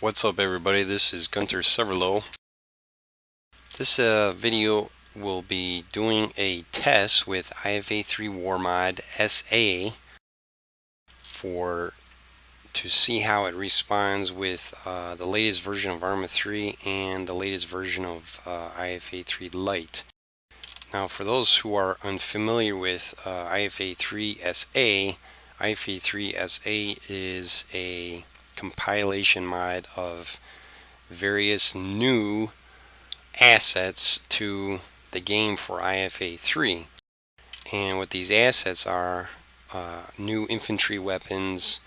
What's up everybody, this is Gunter Severloh. This video will be doing a test with IFA3WarModSA to see how it responds with the latest version of Arma3 and the latest version of IFA3 Lite. Now for those who are unfamiliar with IFA3SA, IFA3SA is a compilation mod of various new assets to the game for IFA3, and what these assets are new infantry weapons,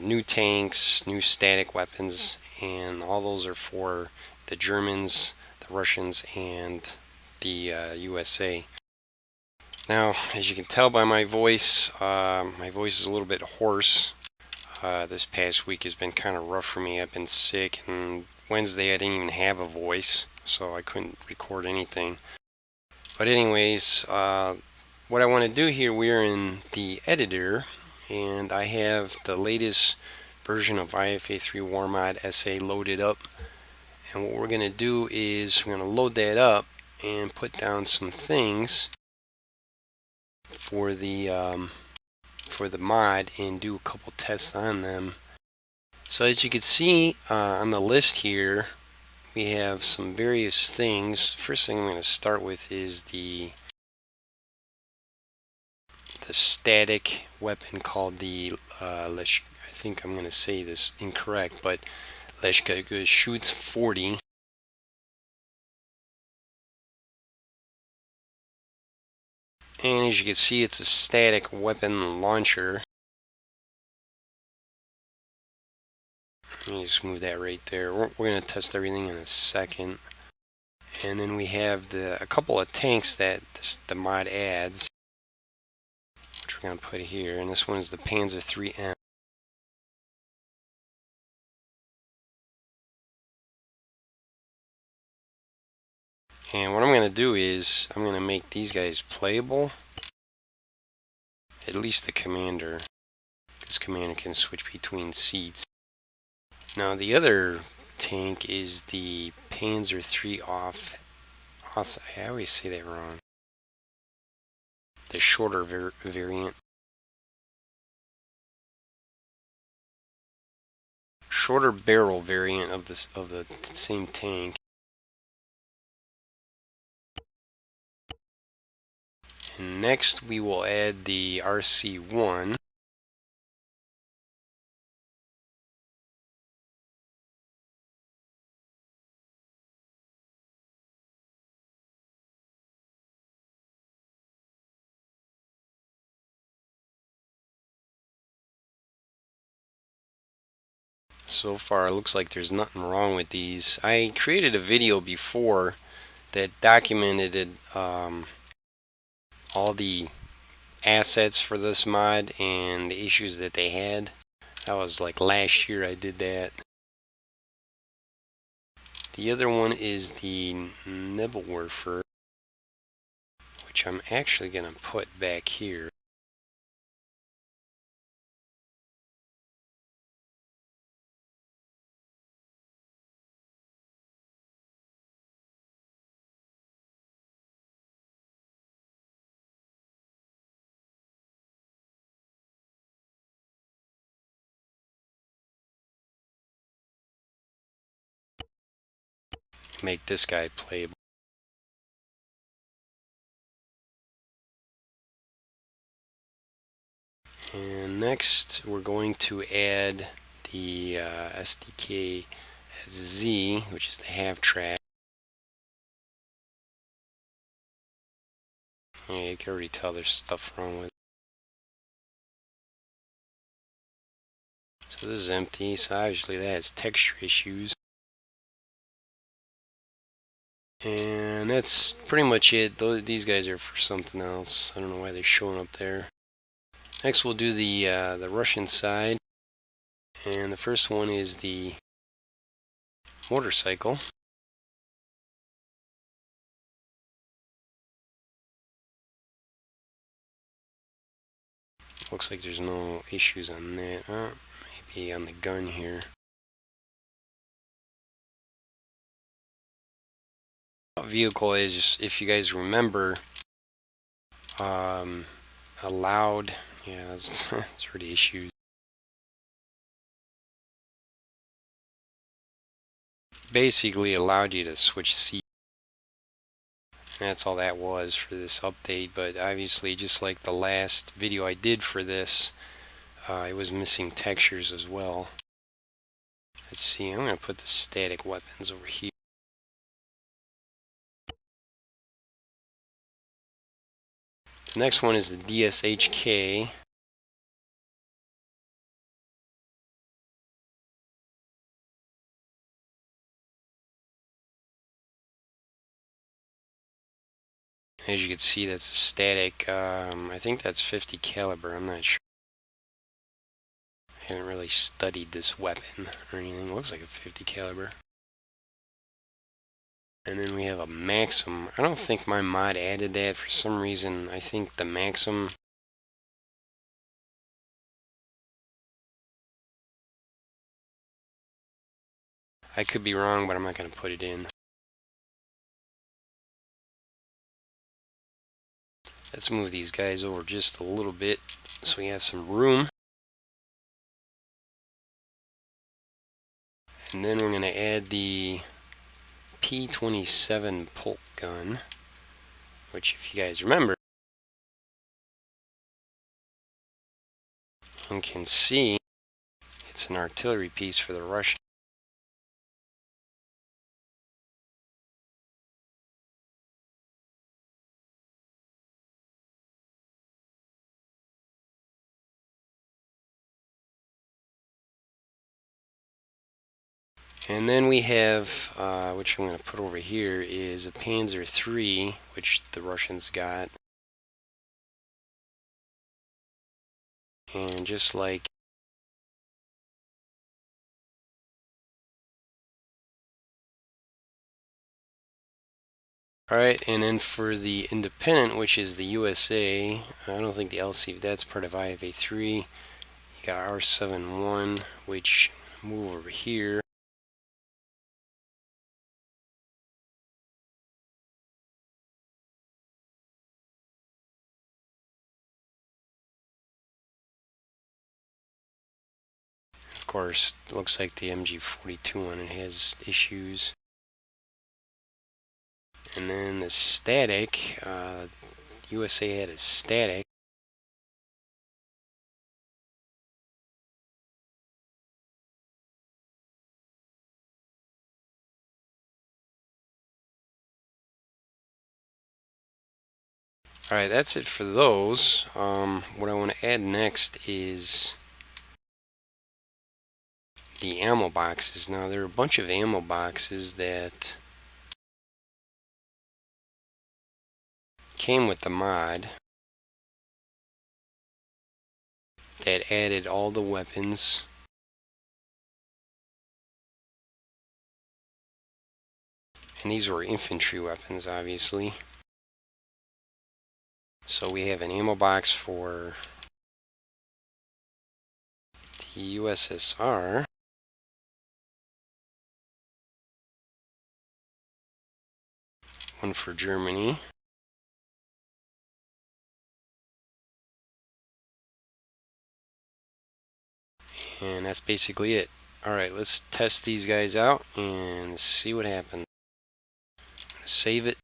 new tanks, new static weapons, and all those are for the Germans, the Russians, and the USA. Now, as you can tell by my voice is a little bit hoarse. This past week has been kind of rough for me. I've been sick, and Wednesday I didn't even have a voice, so I couldn't record anything. But anyways, what I want to do here, we're in the editor, and I have the latest version of IFA3WarModSA loaded up. And what we're going to do is we're going to load that up and put down some things for the mod and do a couple tests on them. So as you can see on the list here, we have some various things. First thing I'm going to start with is the static weapon called the I think I'm going to say this incorrect, but Leshka shoots 40. And as you can see, it's a static weapon launcher. Let me just move that right there. We're going to test everything in a second. And then we have a couple of tanks that the mod adds, which we're going to put here. And this one is the Panzer3M. And what I'm going to do is I'm going to make these guys playable. At least the commander. This commander can switch between seats. Now the other tank is the Panzer3 I always say that wrong. The shorter variant. Shorter barrel variant of the same tank. And next we will add the RC1. So far it looks like there's nothing wrong with these. I created a video before that documented all the assets for this mod and the issues that they had. That was like last year I did that. The other one is the Nebelwerfer, which I'm actually going to put back here. Make this guy playable. And next we're going to add the SDK FZ, which is the half track. Yeah, you can already tell there's stuff wrong with it. So this is empty, so obviously that has texture issues. And that's pretty much it. These guys are for something else. I don't know why they're showing up there. Next we'll do the Russian side. And the first one is the motorcycle. Looks like there's no issues on that. Maybe on the gun here. vehicle is, if you guys remember, allowed, yeah, that's already issues. Basically allowed you to switch seats. That's all that was for this update, but obviously, just like the last video I did for this, it was missing textures as well. Let's see, I'm going to put the static weapons over here. The next one is the DSHK. As you can see, that's a static. I think that's 50 caliber. I'm not sure. I haven't really studied this weapon or anything. It looks like a 50 caliber. And then we have a Maxim. I don't think my mod added that for some reason. I think the Maxim. I could be wrong, but I'm not going to put it in. Let's move these guys over just a little bit so we have some room. And then we're going to add the P27 Polk gun, which, if you guys remember, you can see it's an artillery piece for the Russians. And then we have, which I'm going to put over here, is a Panzer III, which the Russians got. And just like alright, and then for the independent, which is the USA, I don't think the LC, that's part of IFA3. You got R71, which I'm gonna move over here. Of course, it looks like the MG42 one, it has issues. And then the static, USA had a static. Alright, that's it for those. What I want to add next is the ammo boxes. Now, there are a bunch of ammo boxes that came with the mod that added all the weapons. And these were infantry weapons, obviously. So we have an ammo box for the USSR. One for Germany. And that's basically it. Alright, let's test these guys out and see what happens. I'm gonna save it.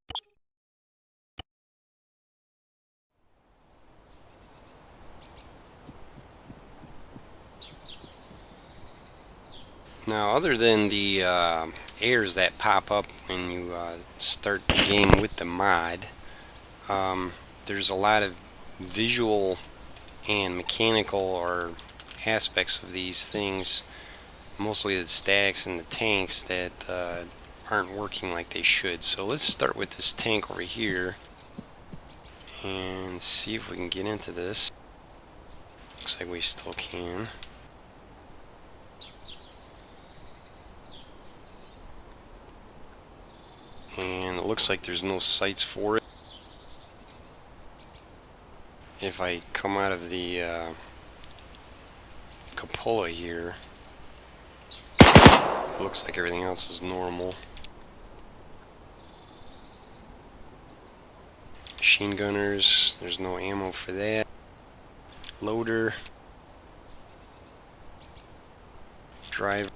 Now, other than the errors that pop up when you start the game with the mod, there's a lot of visual and mechanical or aspects of these things, mostly the stacks and the tanks, that aren't working like they should. So let's start with this tank over here and see if we can get into this. Looks like we still can. And it looks like there's no sights for it. If I come out of the cupola here, it looks like everything else is normal. machine gunners, there's no ammo for that. Loader. Driver.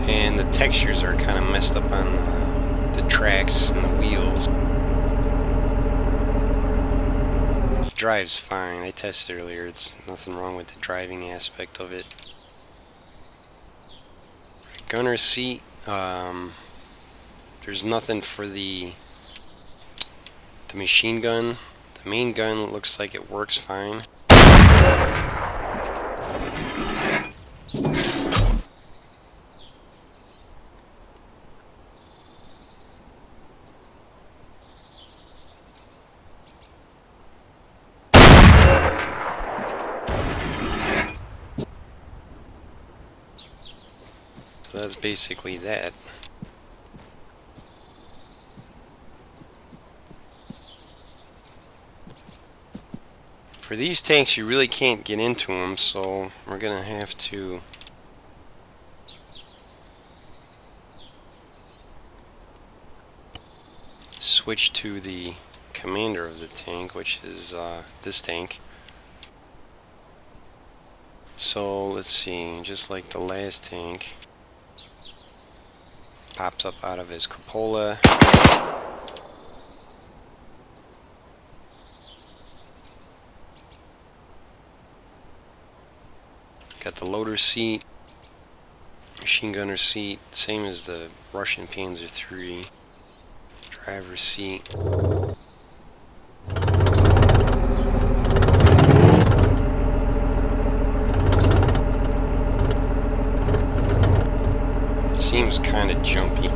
And the textures are kind of messed up on the tracks and the wheels. It drives fine. I tested earlier. It's nothing wrong with the driving aspect of it. Gunner seat. There's nothing for the machine gun. The main gun looks like it works fine. So that's basically that. For these tanks, you really can't get into them, so we're gonna have to switch to the commander of the tank, which is this tank. So let's see, just like the last tank, pops up out of his cupola. Got the loader seat, machine gunner seat, same as the Russian Panzer III. Driver seat. Seems kind of jumpy.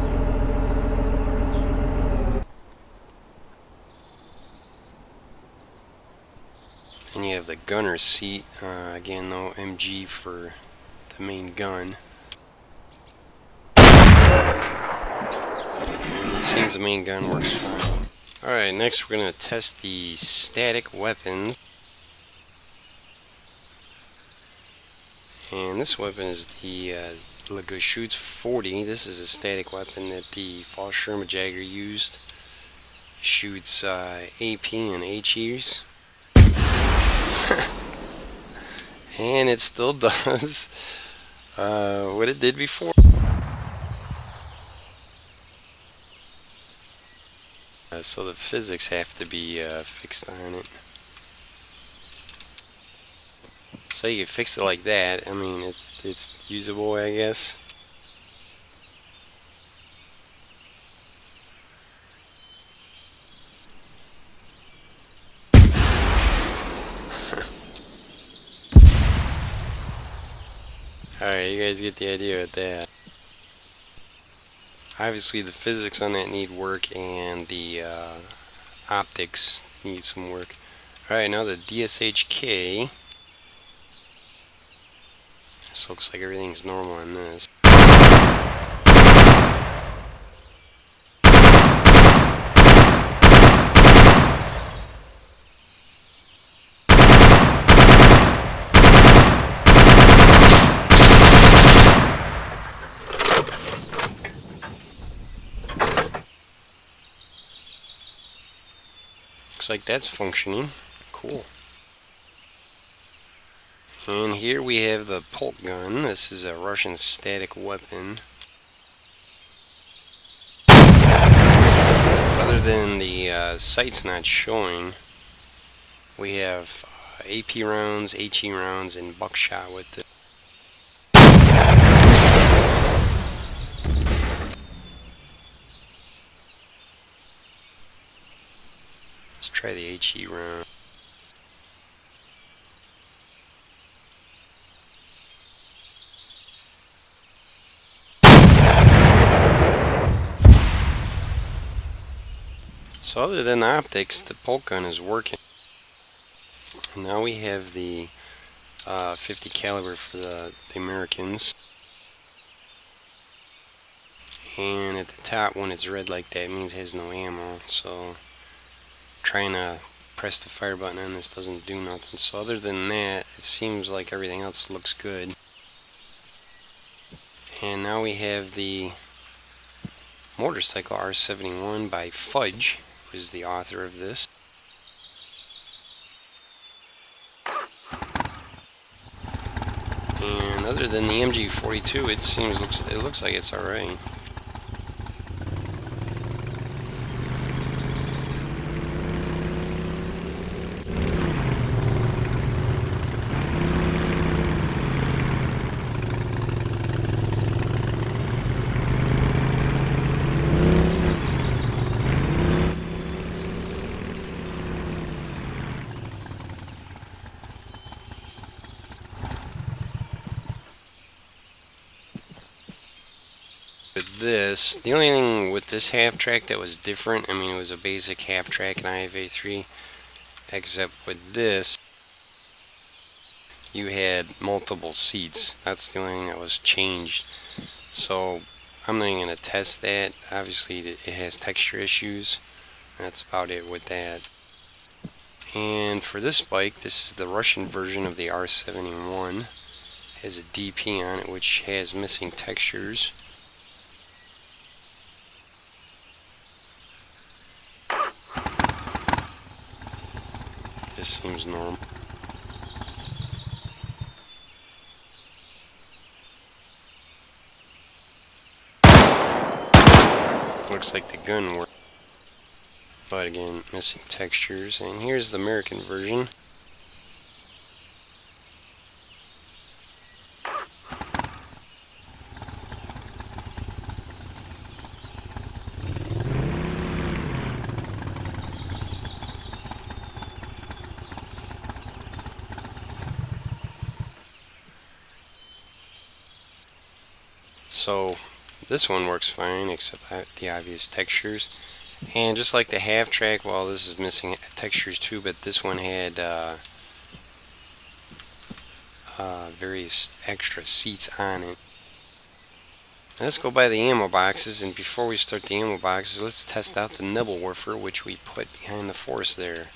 And you have the gunner seat, again no MG for the main gun. And it seems the main gun works fine. Alright, next we're going to test the static weapons. And this weapon is the Shoots 40. This is a static weapon that the Fallschirmjäger used. Shoots AP and HEs. And it still does what it did before. So the physics have to be fixed on it. So you fix it like that. I mean, it's usable, I guess. Alright, you guys get the idea with that. Obviously the physics on that need work, and the optics need some work. Alright, now the DSHK. This looks like everything's normal on this. Looks like that's functioning. Cool. And here we have the Polk gun. This is a Russian static weapon. Other than the sights not showing, we have AP rounds, HE rounds, and buckshot with it. Let's try the HE round. So other than the optics, the Polk gun is working. Now we have the 50 caliber for the Americans. And at the top, when it's red like that, it means it has no ammo. So trying to press the fire button on this doesn't do nothing. So other than that, it seems like everything else looks good. And now we have the motorcycle R71 by Fudge, who is the author of this. And other than the MG42, it looks like it's alright. With this, the only thing with this half track that was different, I mean, it was a basic half track in IFA3, except with this, you had multiple seats. That's the only thing that was changed. So I'm not even going to test that. Obviously, it has texture issues. That's about it with that. And for this bike, this is the Russian version of the R71. It has a DP on it, which has missing textures. This seems normal. Looks like the gun worked. But again, missing textures. And here's the American version. So this one works fine, except the obvious textures. And just like the half track, well, this is missing textures too, but this one had various extra seats on it. Now let's go by the ammo boxes, and before we start the ammo boxes, let's test out the nibble warfer, which we put behind the force there.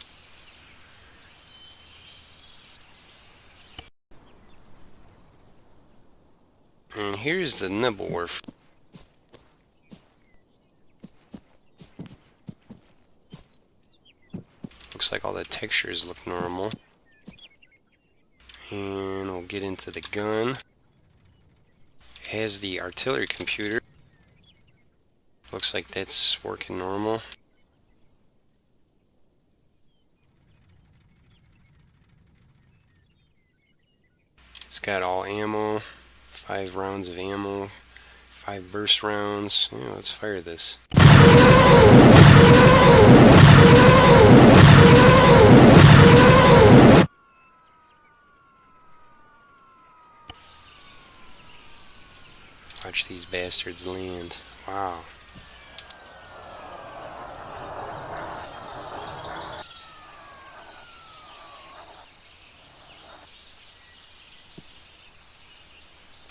And here's the nibble warfer. Looks like all the textures look normal. And we'll get into the gun. It has the artillery computer. Looks like that's working normal. It's got all ammo, 5 rounds of ammo, 5 burst rounds. Yeah, let's fire this. Watch these bastards land. Wow.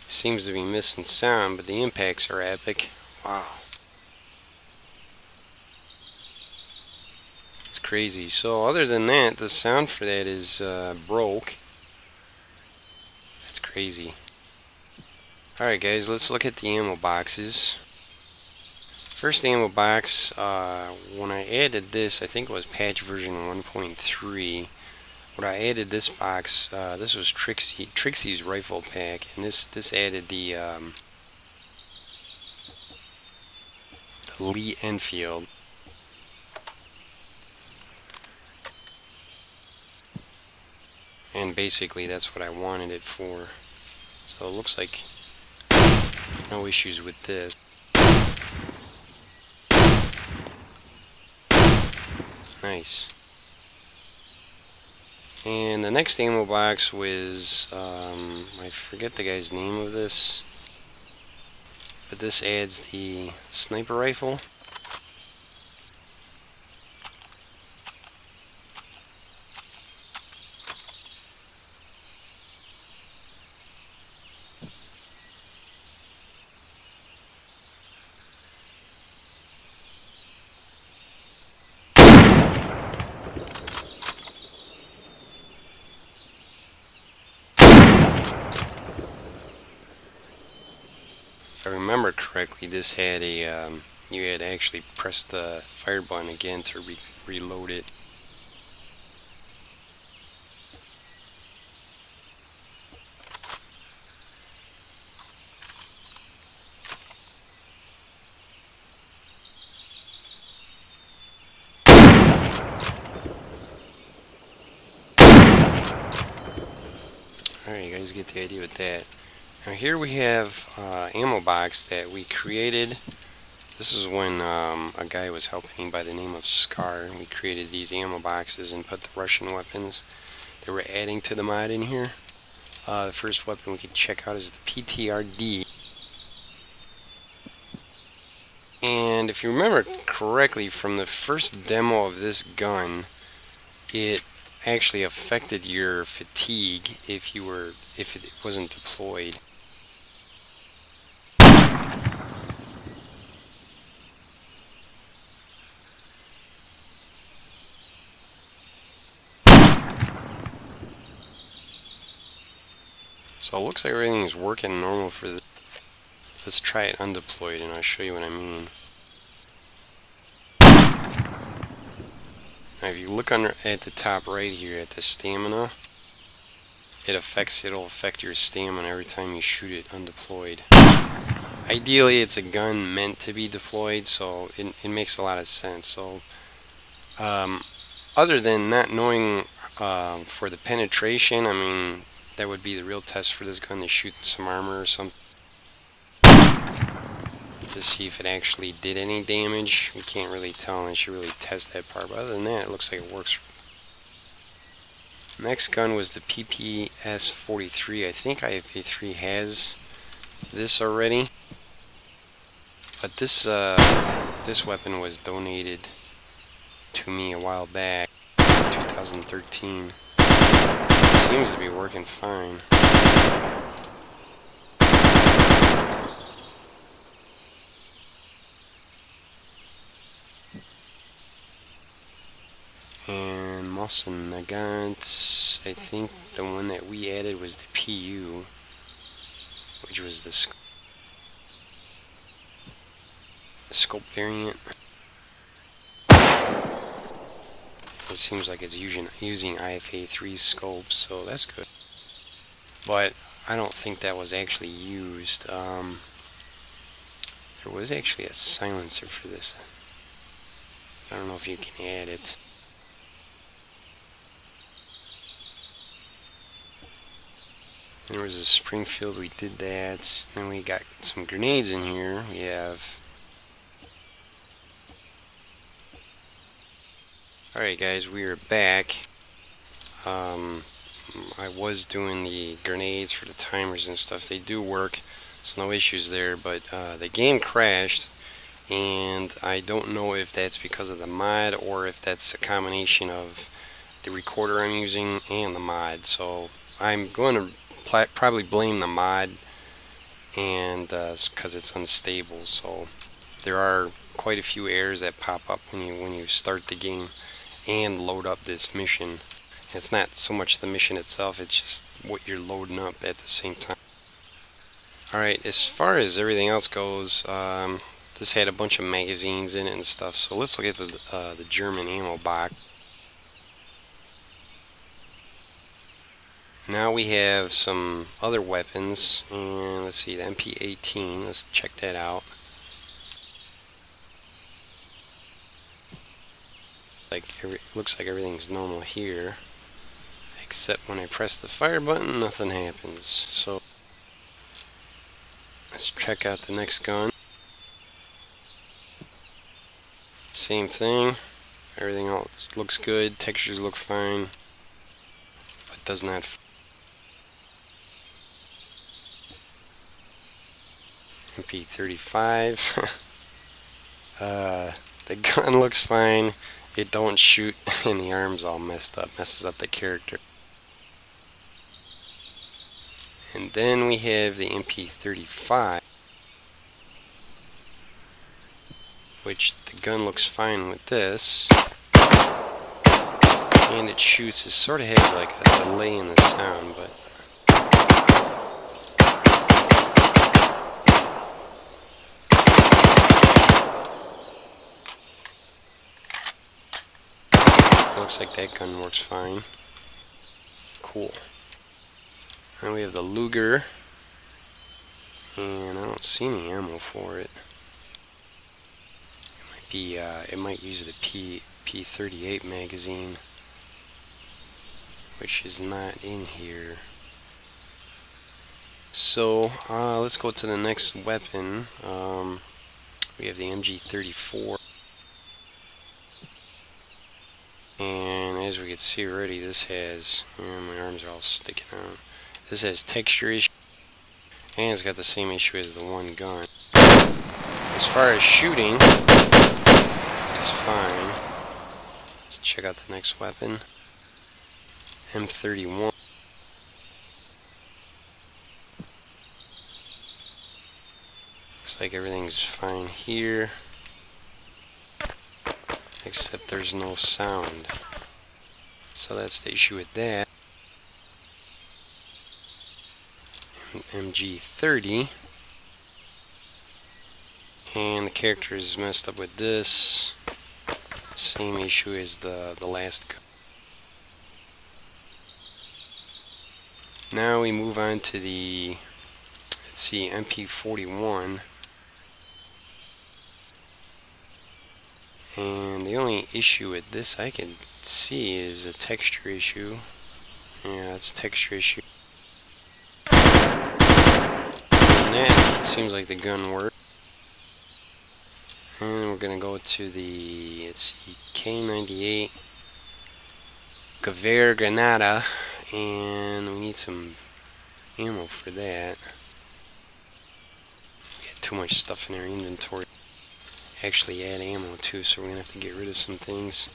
Seems to be missing sound, but the impacts are epic. Wow. It's crazy. So other than that, the sound for that is broke. That's crazy. Alright guys, let's look at the ammo boxes. First ammo box, when I added this, I think it was patch version 1.3. When I added this box, this was Trixie's rifle pack, and this added the Lee Enfield. And basically that's what I wanted it for. So it looks like no issues with this. Nice. And the next ammo box was, I forget the guy's name of this, but this adds the sniper rifle. If I remember correctly, this had a you had to actually press the fire button again to reload it. Alright, you guys get the idea with that. Now here we have ammo box that we created. This is when a guy was helping by the name of Scar. We created these ammo boxes and put the Russian weapons that we're adding to the mod in here. The first weapon we can check out is the PTRD. And if you remember correctly from the first demo of this gun, it actually affected your fatigue if it wasn't deployed. So it looks like everything is working normal for this. Let's try it undeployed and I'll show you what I mean. Now if you look under at the top right here at the stamina, it'll affect your stamina every time you shoot it undeployed. Ideally it's a gun meant to be deployed, so it makes a lot of sense. So other than not knowing for the penetration, I mean, that would be the real test for this gun, to shoot some armor or something to see if it actually did any damage. We can't really tell unless you really test that part, but other than that it looks like it works. Next gun was the PPS-43. I think IFA3 has this already, but this weapon was donated to me a while back, 2013. Seems to be working fine. And Muscle Nagant, I think the one that we added was the PU, which was the scope variant. It seems like it's using IFA3 scopes, so that's good. But I don't think that was actually used. There was actually a silencer for this. I don't know if you can add it. And there was a Springfield, we did that. Then we got some grenades in here. We have... Alright guys, we are back. I was doing the grenades for the timers and stuff. They do work, so no issues there, but the game crashed, and I don't know if that's because of the mod or if that's a combination of the recorder I'm using and the mod. So I'm going to probably blame the mod, and because it's unstable. So there are quite a few errors that pop up when you start the game and load up this mission. It's not so much the mission itself, it's just what you're loading up at the same time. Alright, as far as everything else goes, this had a bunch of magazines in it and stuff, so let's look at the German ammo box. Now we have some other weapons, and let's see, the MP18, let's check that out. Looks like everything's normal here, except when I press the fire button, nothing happens. So let's check out the next gun. Same thing, everything else looks good, textures look fine, but does not. MP35. The gun looks fine. It don't shoot, and the arm's all messed up, messes up the character. And then we have the MP35, which the gun looks fine with this, and it shoots. It sort of has like a delay in the sound, but looks like that gun works fine. Cool. Then we have the Luger, and I don't see any ammo for it. It might be, it might use the P38 magazine, which is not in here. So let's go to the next weapon. We have the MG34, and as we can see already, this has, my arms are all sticking out. This has texture issue, and it's got the same issue as the one gun. As far as shooting, it's fine. Let's check out the next weapon. M31. Looks like everything's fine here, except there's no sound. So that's the issue with that. MG30. And the character is messed up with this. Same issue as the last gun. Now we move on to the, let's see, MP41. And the only issue with this I can see is a texture issue. Yeah, it's a texture issue. And that, it seems like the gun works. And we're going to go to the, let's see, K98 Gewehr Granada, and we need some ammo for that. We got too much stuff in our inventory. Actually add ammo too, so we're going to have to get rid of some things.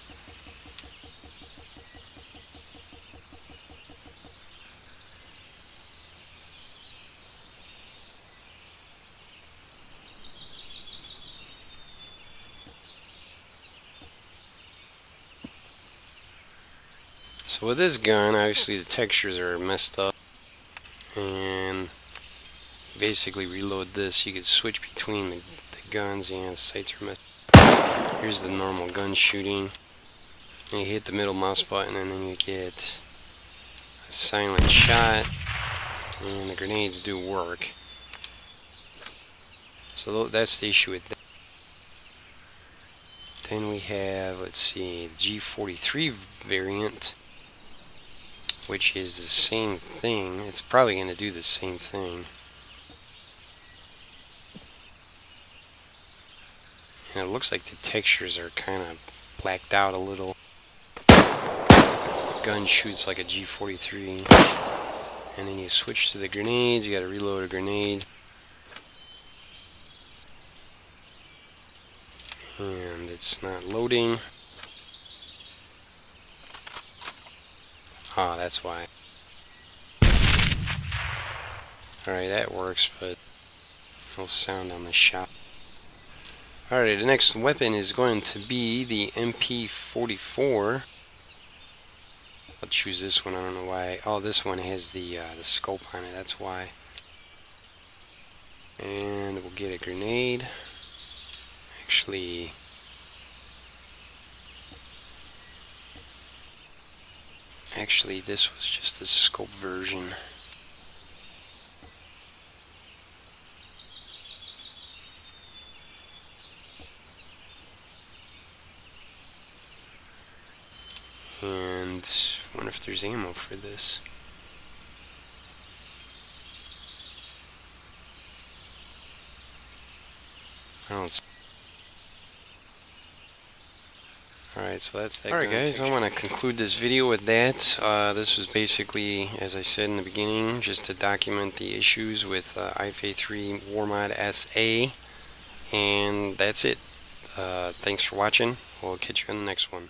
So with this gun, obviously the textures are messed up, and you basically reload this. You can switch between the guns, and the sights are messed up. Here's the normal gun shooting. And you hit the middle mouse button, and then you get a silent shot, and the grenades do work. So that's the issue with that. Then we have, let's see, the G43 variant, which is the same thing. It's probably going to do the same thing. And it looks like the textures are kind of blacked out a little. The gun shoots like a G43. And then you switch to the grenades. You got to reload a grenade. And it's not loading. Ah, that's why. Alright, that works, but no sound on the shot. Alright, the next weapon is going to be the MP44. I'll choose this one, I don't know why. Oh, this one has the scope on it, that's why. And we'll get a grenade. Actually, this was just the scope version. And I wonder if there's ammo for this. I don't see. Alright, so that's that. Alright guys, I want to conclude this video with that. This was basically, as I said in the beginning, just to document the issues with IFA3WarModSA. And that's it. Thanks for watching. We'll catch you on the next one.